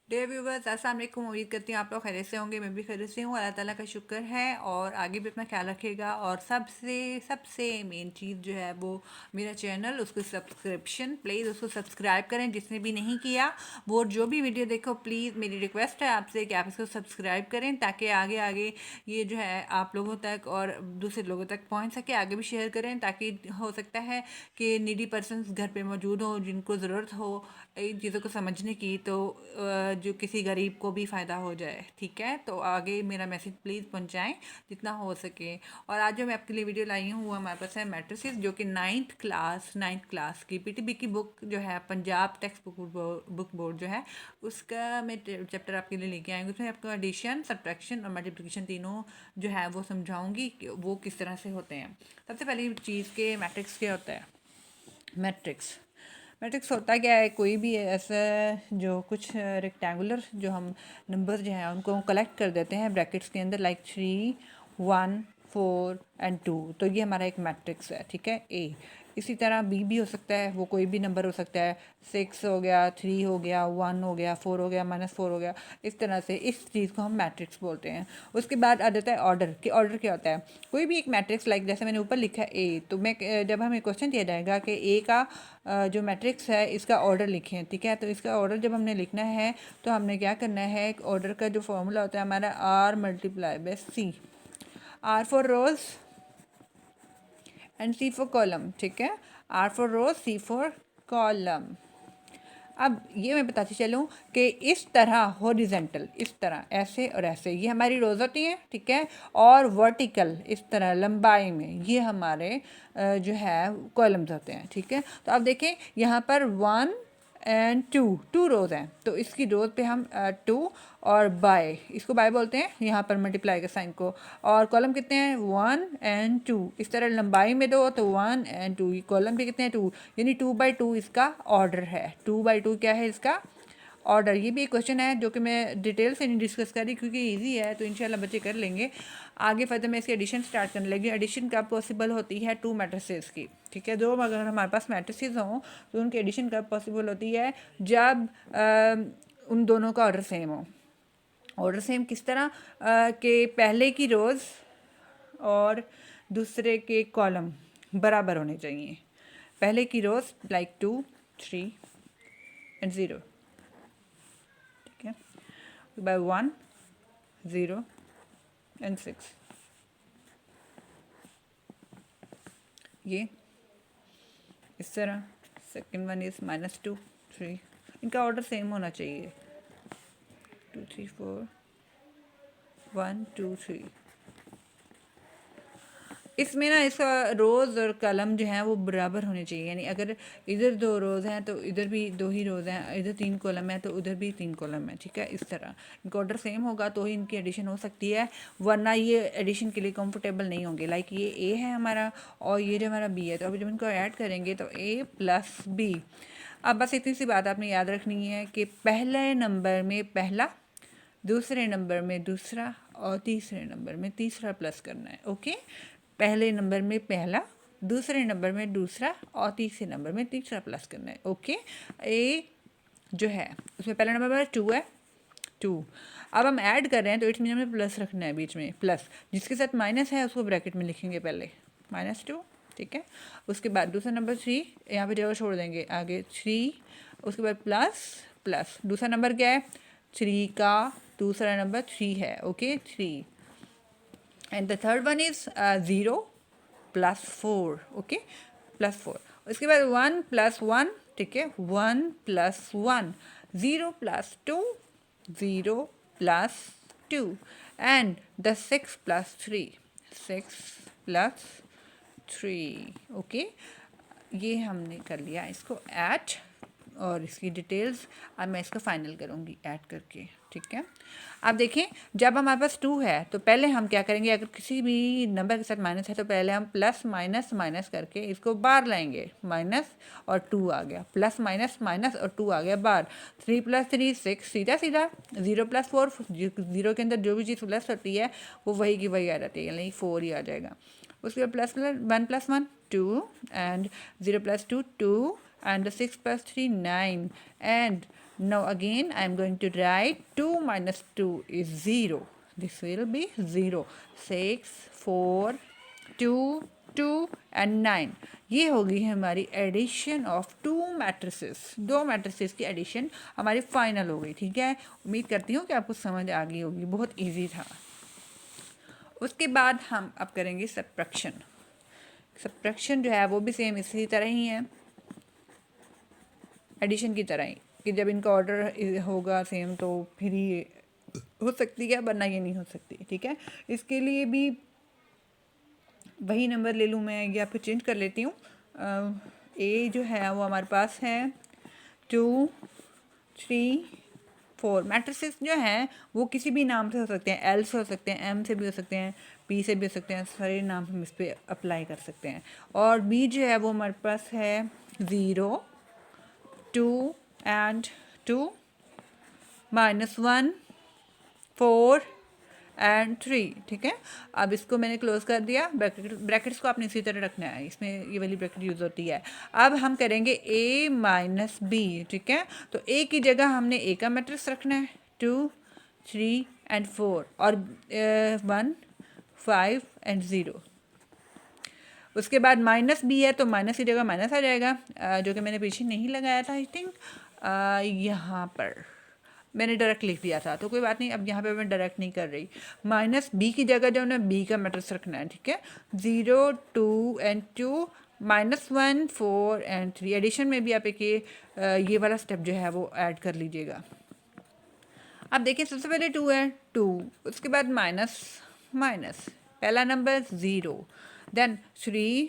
Day viewers अस्सलाम वालेकुम। उम्मीद करती हूँ आप लोग खैरियत से होंगे। मैं भी खैरियत से हूँ। अल्लाह ताला का शुक्र है और आगे भी अपना ख्याल रखेगा। और सबसे सबसे मेन चीज़ जो है वो मेरा चैनल, उसको सब्सक्रिप्शन, प्लीज़ उसको सब्सक्राइब करें जिसने भी नहीं किया वो। जो भी वीडियो देखो प्लीज़ मेरी रिक्वेस्ट है आपसे कि आप इसको सब्सक्राइब करें ताकि आगे आगे ये जो है आप लोगों तक और दूसरे लोगों तक पहुँच सके। आगे भी शेयर करें ताकि हो सकता है कि नीडी पर्सनस घर पे मौजूद हो जिनको ज़रूरत हो इन चीज़ों को समझने की, तो जो किसी गरीब को भी फ़ायदा हो जाए। ठीक है, तो आगे मेरा मैसेज प्लीज़ पहुंचाएं जितना हो सके। और आज जो मैं आपके लिए वीडियो लाई हूँ वो हमारे पास है मैट्रिसेस, जो कि नाइन्थ क्लास की पीटीबी की बुक जो है, पंजाब टेक्स्ट बुक बोर्ड जो है उसका मैं चैप्टर आपके लिए लेके आएंगे। उसमें आपको एडिशन, सब्ट्रैक्शन और मल्टीप्लिकेशन तीनों जो है वो समझाऊंगी कि वो किस तरह से होते हैं। सबसे पहली चीज़ के मैट्रिक्स क्या होता है। मैट्रिक्स मैट्रिक्स होता क्या है, कोई भी ऐसा जो कुछ रेक्टेंगुलर जो हम नंबर जो हैं उनको कलेक्ट कर देते हैं ब्रैकेट्स के अंदर, लाइक 3, 1, 4 एंड 2, तो ये हमारा एक मैट्रिक्स है। ठीक है, ए। इसी तरह बी भी हो सकता है, वो कोई भी नंबर हो सकता है। 6 हो गया, 3 हो गया, 1 हो गया, 4 हो गया, -4 हो गया। इस तरह से इस चीज़ को हम मैट्रिक्स बोलते हैं। उसके बाद आ जाता है ऑर्डर, कि ऑर्डर क्या होता है। कोई भी एक मैट्रिक्स, लाइक जैसे मैंने ऊपर लिखा है ए, तो मैं जब हमें क्वेश्चन दिया जाएगा कि ए का जो मैट्रिक्स है इसका ऑर्डर लिखें। ठीक है, तो इसका ऑर्डर जब हमने लिखना है तो हमने क्या करना है, ऑर्डर का जो फॉर्मूला होता है हमारा R multiply by C. R for rows and C for column. ठीक है, R for rows, C for column. अब ये मैं बताती चलूँ कि इस तरह हॉरिजेंटल, इस तरह ऐसे और ऐसे, ये हमारी रोज़ होती हैं। ठीक है, और वर्टिकल इस तरह लंबाई में ये हमारे जो है कॉलम्स होते हैं। ठीक है, तो अब देखें यहाँ पर 1 एंड 2 रोज़ हैं, तो इसकी रोज़ पे हम 2 और बाय, इसको बाय बोलते हैं यहाँ पर मल्टीप्लाई के साइन को। और कॉलम कितने हैं, 1 एंड 2। इस तरह लंबाई में दो तो 1 एंड 2, कॉलम भी कितने हैं, 2, यानी 2/2 इसका ऑर्डर है। 2/2 क्या है इसका ऑर्डर। ये भी एक क्वेश्चन है जो कि मैं डिटेल से नहीं डिस्कस कर रही क्योंकि इजी है, तो इंशाल्लाह बच्चे कर लेंगे। आगे फर्दर मैं इसकी एडिशन स्टार्ट करने लगी। एडिशन कब पॉसिबल होती है, 2 मैट्रिसेस की। ठीक है, दो अगर हमारे पास मैट्रिसेस हों तो उनकी एडिशन कब पॉसिबल होती है, जब उन दोनों का ऑर्डर सेम हो। ऑर्डर सेम किस तरह, के पहले की रोज़ और दूसरे के कॉलम बराबर होने चाहिए। पहले की रोज़ लाइक 2, 3 एंड 0। ठीक है, बाय 1, 0 एंड 6। ये इस तरह। Second one is -2, 3। इनका ऑर्डर सेम होना चाहिए, 2, 3, 4, 1, 2, 3। इसमें ना इसका रोज़ और कलम जो है वो बराबर होने चाहिए, यानी अगर इधर 2 रोज़ हैं तो इधर भी 2 ही रोज़ हैं, इधर 3 कॉलम है तो उधर भी 3 कॉलम है। ठीक है, इस तरह इनका ऑर्डर सेम होगा तो ही इनकी एडिशन हो सकती है, वरना ये एडिशन के लिए कंफर्टेबल नहीं होंगे। लाइक ये ए है हमारा और ये जो हमारा बी है, तो अभी जब इनको ऐड करेंगे तो ए प्लस बी। अब बस इतनी सी बात आपने याद रखनी है कि पहले नंबर में पहला, दूसरे नंबर में दूसरा और तीसरे नंबर में तीसरा प्लस करना है। ओके, पहले नंबर में पहला, दूसरे नंबर में दूसरा और तीसरे नंबर में तीसरा प्लस करना है। ओके, ए जो है उसमें पहला नंबर में 2 है, 2। अब हम ऐड कर रहे हैं तो इट्स मीन हमें प्लस रखना है बीच में, प्लस जिसके साथ माइनस है उसको ब्रैकेट में लिखेंगे पहले, -2। ठीक है, उसके बाद दूसरा नंबर 3, यहाँ पे जगह छोड़ देंगे, आगे 3, उसके बाद प्लस प्लस। दूसरा नंबर क्या है, 3 का दूसरा नंबर 3 है। Okay, 3 and the third one is 0 plus 4। Okay, +4। उसके बाद 1 + 1। ठीक है, 1 + 1, 0 + 2, 0 + 2 एंड द 6 + 3, 6 + 3। ओके, ये हमने कर लिया इसको ऐड, और इसकी डिटेल्स अब मैं इसका फाइनल करूँगी ऐड करके। ठीक है, अब देखें जब हमारे पास 2 है तो पहले हम क्या करेंगे, अगर किसी भी नंबर के साथ माइनस है तो पहले हम प्लस माइनस माइनस करके इसको बाहर लाएंगे। माइनस और 2 आ गया, प्लस माइनस माइनस और 2 आ गया बाहर। 3 + 3 6, सीधा सीधा। 0 + 4, 0 के अंदर जो भी चीज़ प्लस होती है वो वही की वही आ जाती है, यानी 4 ही आ जाएगा। उसके बाद +1 + 1 2 and 0 + 2 2 and the 6 + 3 9 and Now again I am going to write 2 minus 2 is 0. This will be 0. 6, 4, 2, 2 and 9. ये होगी हमारी एडिशन ऑफ टू मैट्रिसेस, दो मैट्रिसेस की एडिशन हमारी फाइनल हो गई। ठीक है, उम्मीद करती हूँ कि आपको समझ आ गई होगी, बहुत इजी था। उसके बाद हम अब करेंगे सब्ट्रैक्शन। सब्ट्रैक्शन जो है वो भी सेम इसी तरह ही है, एडिशन की तरह ही, कि जब इनका ऑर्डर होगा सेम तो फिर ही हो सकती है, वरना ये नहीं हो सकती। ठीक है, इसके लिए भी वही नंबर ले लूँ मैं या फिर चेंज कर लेती हूँ। ए जो है वो हमारे पास है 2, 3, 4। मैट्रिसेस जो हैं वो किसी भी नाम से हो सकते हैं, एल से हो सकते हैं, एम से भी हो सकते हैं, पी से भी हो सकते हैं, सारे नाम हम इस पर अप्लाई कर सकते हैं। और बी जो है वो हमारे पास है 0, 2 and 2, -1, 4 and 3। ठीक है, अब इसको मैंने क्लोज कर दिया। ब्रैकेट्स को आपने इसी तरह रखना है, इसमें ये वाली ब्रैकेट यूज़ होती है। अब हम करेंगे a माइनस बी। ठीक है, तो a की जगह हमने a का मैट्रिक्स रखना है, 2, 3 and 4 और 1, 5 and 0। उसके बाद माइनस बी है तो माइनस की जगह माइनस आ जाएगा, जो कि मैंने पीछे नहीं लगाया था। आई थिंक यहाँ पर मैंने डायरेक्ट लिख दिया था, तो कोई बात नहीं, अब यहाँ पे मैं डायरेक्ट नहीं कर रही। माइनस बी की जगह जो है बी का मैट्रिक्स रखना है। ठीक है, 0, 2 and 2, -1, 4 and 3। एडिशन में भी आप एक ये वाला स्टेप जो है वो ऐड कर लीजिएगा। अब देखिए, सबसे पहले 2 है, 2, उसके बाद माइनस माइनस, पहला नंबर 0, देन 3,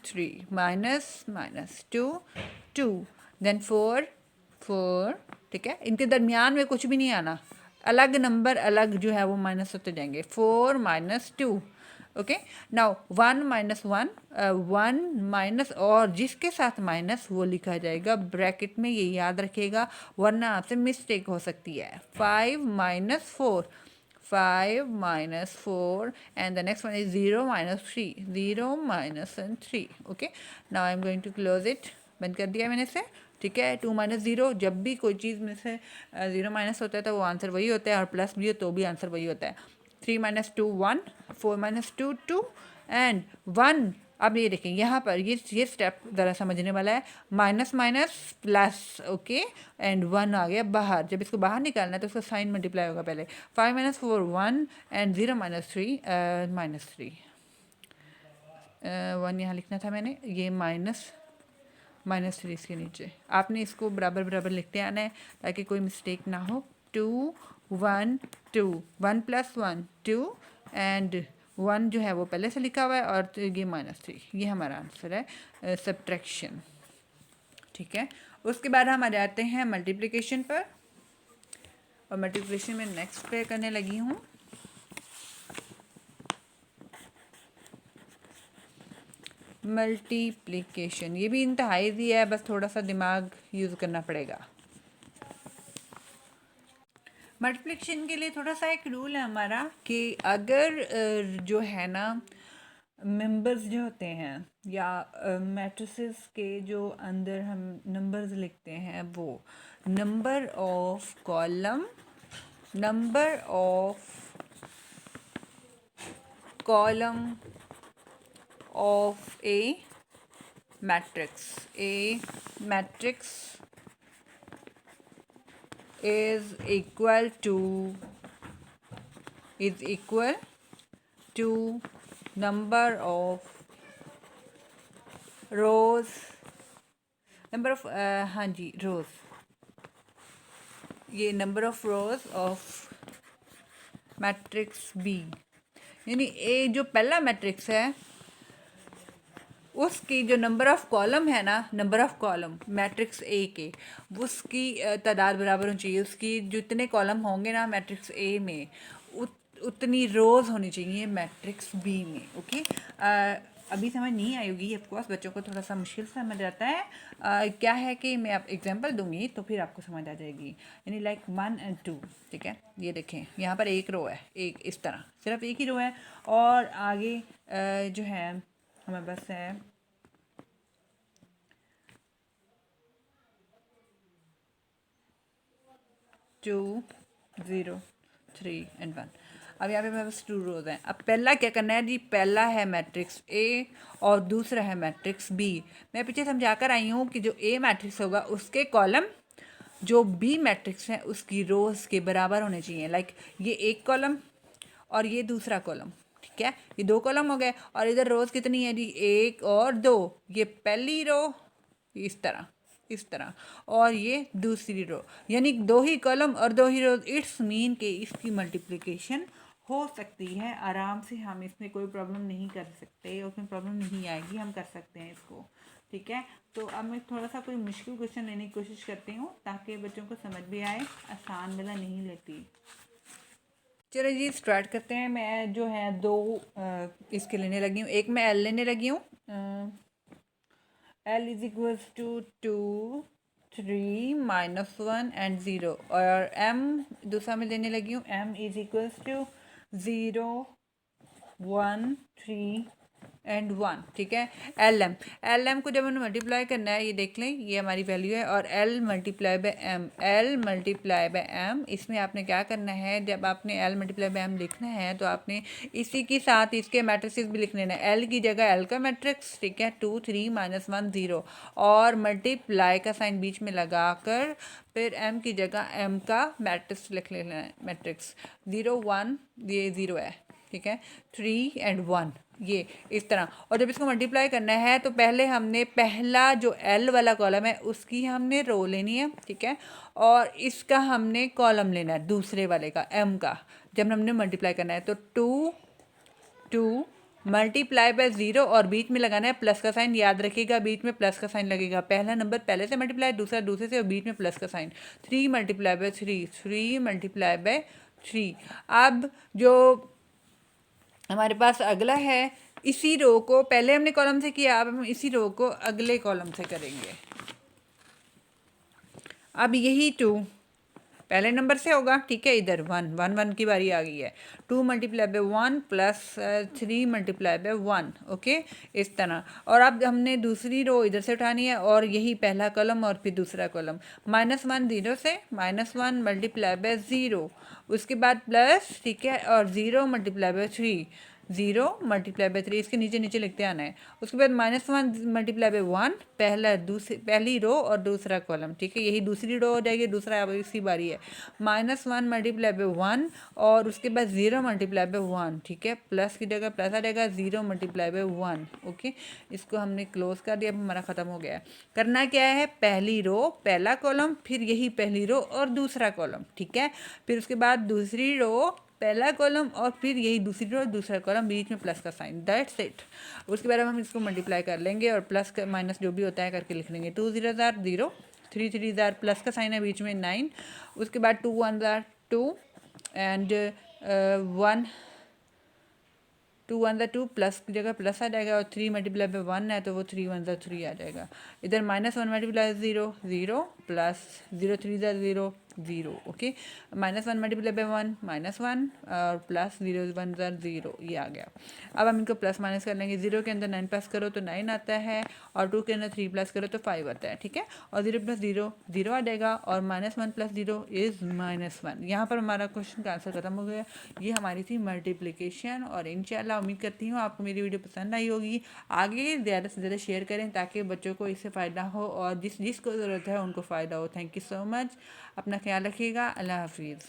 3 माइनस माइनस 2, 2, देन 4, 4। ठीक है, इनके दरमियान में कुछ भी नहीं आना, अलग नंबर अलग जो है वो माइनस होते जाएंगे। 4 minus 2। Okay, now 1 minus 1, 1 minus और जिसके साथ माइनस वो लिखा जाएगा ब्रैकेट में, ये याद रखिएगा वरना आपसे मिस्टेक हो सकती है। 5 minus 4, 5 minus 4 and the next one is 0 minus 3, 0 minus and 3। okay, now I'm going to close it। बंद कर दिया मैंने से। ठीक है, 2 माइनस 0, जब भी कोई चीज़ में से 0 माइनस होता है तो वो आंसर वही होता है, और प्लस भी हो तो भी आंसर वही होता है। 3 माइनस 2 1, 4 माइनस 2 2 एंड 1। अब ये देखें यहाँ पर ये स्टेप ज़रा समझने वाला है, minus minus plus. Okay, and 1 आ गया बाहर, जब इसको बाहर निकालना है तो उसका साइन मल्टीप्लाई होगा पहले। 5 माइनस 4 1 एंड 0 माइनस 3 1 यहाँ लिखना था मैंने, ये -3 इसके नीचे। आपने इसको बराबर बराबर लिखते आना है ताकि कोई मिस्टेक ना हो। 2 1 2, 1 प्लस 1 2 एंड 1 जो है वो पहले से लिखा हुआ है, और तो ये -3, ये हमारा आंसर है सब्ट्रैक्शन। ठीक है, उसके बाद हम आ जाते हैं मल्टीप्लिकेशन पर, और मल्टीप्लिकेशन में नेक्स्ट पे करने लगी हूँ। मल्टीप्लिकेशन ये भी इंतहाई ईजी है, बस थोड़ा सा दिमाग यूज़ करना पड़ेगा। मल्टीप्लिकेशन के लिए थोड़ा सा एक रूल है हमारा कि अगर जो है ना मेंबर्स जो होते हैं या मैट्रिसेस के जो अंदर हम नंबर्स लिखते हैं, वो number of column, number of column of a matrix is equal to number of rows, number of हाँ जी rows, ये number of rows of matrix B, यानी A जो पहला मैट्रिक्स है उसकी जो नंबर ऑफ़ कॉलम है ना, number of column matrix A के, उसकी तादाद बराबर होनी चाहिए उसकी, जितने कॉलम होंगे ना मैट्रिक्स ए में उतनी रोज़ होनी चाहिए मैट्रिक्स बी में। ओके, अभी समझ नहीं आई होगी ऑफकोर्स, बच्चों को थोड़ा सा मुश्किल समझ आता है। क्या है कि मैं आप एग्जांपल दूंगी तो फिर आपको समझ आ जाएगी, यानी लाइक 1 and 2। ठीक है, ये देखें यहाँ पर एक रो है, एक इस तरह सिर्फ एक ही रो है, और आगे जो है हमारे पास है 2 0 3 एंड 1। अब यहाँ पे मेरे पास 2 रोज हैं। अब पहला क्या करना है जी, पहला है मैट्रिक्स ए और दूसरा है मैट्रिक्स बी। मैं पीछे समझा कर आई हूँ कि जो ए मैट्रिक्स होगा उसके कॉलम जो बी मैट्रिक्स है उसकी रोज के बराबर होने चाहिए। लाइक ये एक कॉलम और ये दूसरा कॉलम, ठीक है, ये दो कॉलम हो गए। और इधर रोज कितनी है जी, एक और दो। ये पहली रो इस तरह, इस तरह, और ये दूसरी रो, यानी दो ही कॉलम और दो ही रोज। इट्स मीन के इसकी मल्टीप्लिकेशन हो सकती है आराम से। हम इसमें कोई प्रॉब्लम नहीं कर सकते, उसमें प्रॉब्लम नहीं आएगी, हम कर सकते हैं इसको, ठीक है। तो अब मैं थोड़ा सा कोई मुश्किल क्वेश्चन लेने की कोशिश करती हूँ ताकि बच्चों को समझ भी आए, आसान वाला नहीं लेती। चलो जी स्टार्ट करते हैं। मैं जो है दो इसके लेने लगी हूँ। एक मैं एल लेने लगी हूँ, L is equals to 2 3 -1 and 0। और एम दूसरा मैं लेने लगी हूँ, M is equals to 0 1 3 and 1, ठीक है। एल एम को जब हमें मल्टीप्लाई करना है, ये देख लें, ये हमारी वैल्यू है। और L multiply by M, L multiply by M, इसमें आपने क्या करना है, जब आपने एल मल्टीप्लाई बाय एम लिखना है तो आपने इसी के साथ इसके मैट्रिक्स भी लिख लेना है। एल की जगह एल का मैट्रिक्स, ठीक है, 2 3 -1 0, और मल्टीप्लाई का साइन बीच में लगा कर फिर एम की जगह एम का मैट्रिक्स लिख लेना है। मैट्रिक्स 0 1, ये 0 है, ठीक है, 3 एंड 1, ये इस तरह। और जब इसको मल्टीप्लाई करना है तो पहले हमने पहला जो एल वाला कॉलम है उसकी हमने रो लेनी है, ठीक है, और इसका हमने कॉलम लेना है दूसरे वाले का, एम का, जब हमने मल्टीप्लाई करना है। तो 2 2 मल्टीप्लाई बाय 0 और बीच में लगाना है प्लस का साइन। याद रखिएगा बीच में प्लस का साइन लगेगा। पहला नंबर पहले से मल्टीप्लाई, दूसरा दूसरे से, और बीच में प्लस का sign. 3 multiply by 3, 3 multiply by 3। अब जो हमारे पास अगला है, इसी रो को पहले हमने कॉलम से किया, अब हम इसी रो को अगले कॉलम से करेंगे। अब यही 2 पहले नंबर से होगा, ठीक है, इधर 1 1 1 की बारी आ गई है। 2 multiply by 1 plus 3 multiply bye 1, okay, इस तरह। और अब हमने दूसरी रो इधर से उठानी है और यही पहला कॉलम और फिर दूसरा कॉलम। -1 0 से, -1 मल्टीप्लाई बाय 0, उसके बाद प्लस, ठीक है, और 0 मल्टीप्लाई बाय 3, 0 मल्टीप्लाई बाय 3, इसके नीचे नीचे लिखते आना है। उसके बाद -1 मल्टीप्लाई बाय 1, पहली रो और दूसरा कॉलम, ठीक है, यही दूसरी रो हो जाएगी, दूसरा अब इसी बारी है। -1 मल्टीप्लाई बाय 1 और उसके बाद 0 मल्टीप्लाई बाय 1, ठीक है, प्लस की जगह प्लस आ जाएगा, 0 मल्टीप्लाई बाय 1, ओके। इसको हमने क्लोज कर दिया, अब हमारा ख़त्म हो गया है। करना क्या है, पहली रो पहला कॉलम, फिर यही पहली रो और दूसरा कॉलम, ठीक है, फिर उसके बाद दूसरी रो पहला कॉलम और फिर यही दूसरी रो दूसरा कॉलम, बीच में प्लस का साइन, दैट्स इट। उसके बाद हम इसको मल्टीप्लाई कर लेंगे और प्लस का माइनस जो भी होता है करके लिख लेंगे। 2 0 0, 3 3 प्लस का साइन है बीच में 9, उसके बाद 2 1 2 एंड 1 2 1 2, प्लस की जगह प्लस आ जाएगा, और 3 मल्टीप्लाई बाय 1 है तो वो 3 1 3 आ जाएगा। इधर -1 multiply 0 0 plus 0 3 0 0, okay, -1 multiply by 1 -1 और प्लस 0 1 0, ये आ गया। अब हम इनको प्लस माइनस कर लेंगे। 0 के अंदर 9 प्लस करो तो 9 आता है, और 2 के अंदर 3 प्लस करो तो 5 आता है, ठीक है, और 0 + 0 0 आ जाएगा, और -1 + 0 इज़ -1। यहाँ पर हमारा क्वेश्चन का आंसर खत्म हो गया। ये हमारी थी मल्टीप्लिकेशन, और इंशाल्लाह उम्मीद करती हूँ आपको मेरी वीडियो पसंद आई होगी। आगे ज़्यादा से ज़्यादा शेयर करें ताकि बच्चों को इससे फ़ायदा हो और जिसको ज़रूरत है उनको फ़ायदा हो। थैंक यू सो मच, अपना ख्याल रखिएगा, अल्लाह हाफिज़।